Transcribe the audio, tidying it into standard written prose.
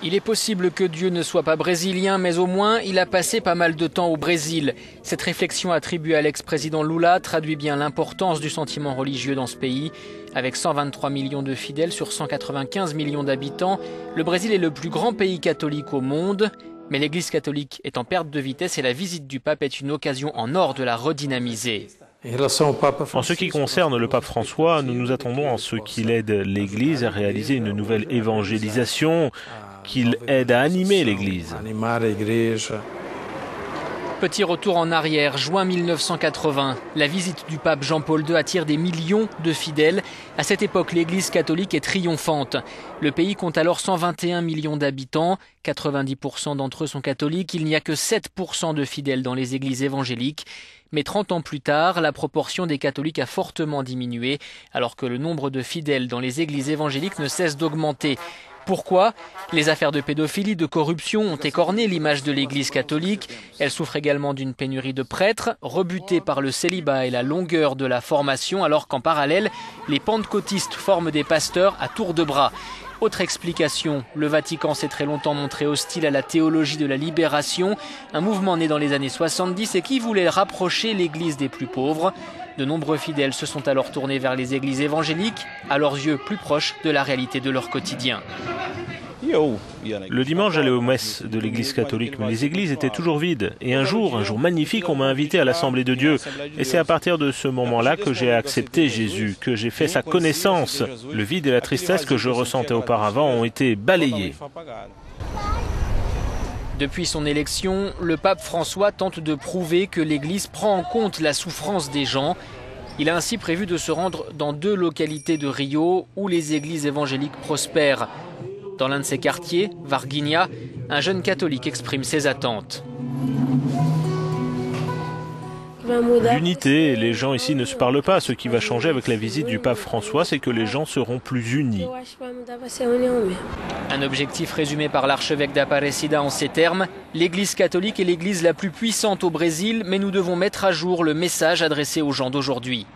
Il est possible que Dieu ne soit pas brésilien, mais au moins il a passé pas mal de temps au Brésil. Cette réflexion attribuée à l'ex-président Lula traduit bien l'importance du sentiment religieux dans ce pays. Avec 123 millions de fidèles sur 195 millions d'habitants, le Brésil est le plus grand pays catholique au monde. Mais l'Église catholique est en perte de vitesse et la visite du pape est une occasion en or de la redynamiser. En ce qui concerne le pape François, nous nous attendons à ce qu'il aide l'Église à réaliser une nouvelle évangélisation, qu'il aide à animer l'Église. Petit retour en arrière, juin 1980. La visite du pape Jean-Paul II attire des millions de fidèles. À cette époque, l'Église catholique est triomphante. Le pays compte alors 121 millions d'habitants. 90% d'entre eux sont catholiques. Il n'y a que 7% de fidèles dans les églises évangéliques. Mais 30 ans plus tard, la proportion des catholiques a fortement diminué, alors que le nombre de fidèles dans les églises évangéliques ne cesse d'augmenter. Pourquoi ? Les affaires de pédophilie, de corruption ont écorné l'image de l'Église catholique. Elle souffre également d'une pénurie de prêtres, rebutée par le célibat et la longueur de la formation, alors qu'en parallèle, les pentecôtistes forment des pasteurs à tour de bras. Autre explication, le Vatican s'est très longtemps montré hostile à la théologie de la libération, un mouvement né dans les années 70 et qui voulait rapprocher l'Église des plus pauvres. De nombreux fidèles se sont alors tournés vers les églises évangéliques, à leurs yeux plus proches de la réalité de leur quotidien. Le dimanche, j'allais aux messes de l'église catholique, mais les églises étaient toujours vides. Et un jour magnifique, on m'a invité à l'Assemblée de Dieu. Et c'est à partir de ce moment-là que j'ai accepté Jésus, que j'ai fait sa connaissance. Le vide et la tristesse que je ressentais auparavant ont été balayés. Depuis son élection, le pape François tente de prouver que l'Église prend en compte la souffrance des gens. Il a ainsi prévu de se rendre dans 2 localités de Rio où les églises évangéliques prospèrent. Dans l'un de ces quartiers, Varginha, un jeune catholique exprime ses attentes. L'unité, les gens ici ne se parlent pas. Ce qui va changer avec la visite du pape François, c'est que les gens seront plus unis. Un objectif résumé par l'archevêque d'Aparecida en ces termes. L'Église catholique est l'église la plus puissante au Brésil, mais nous devons mettre à jour le message adressé aux gens d'aujourd'hui.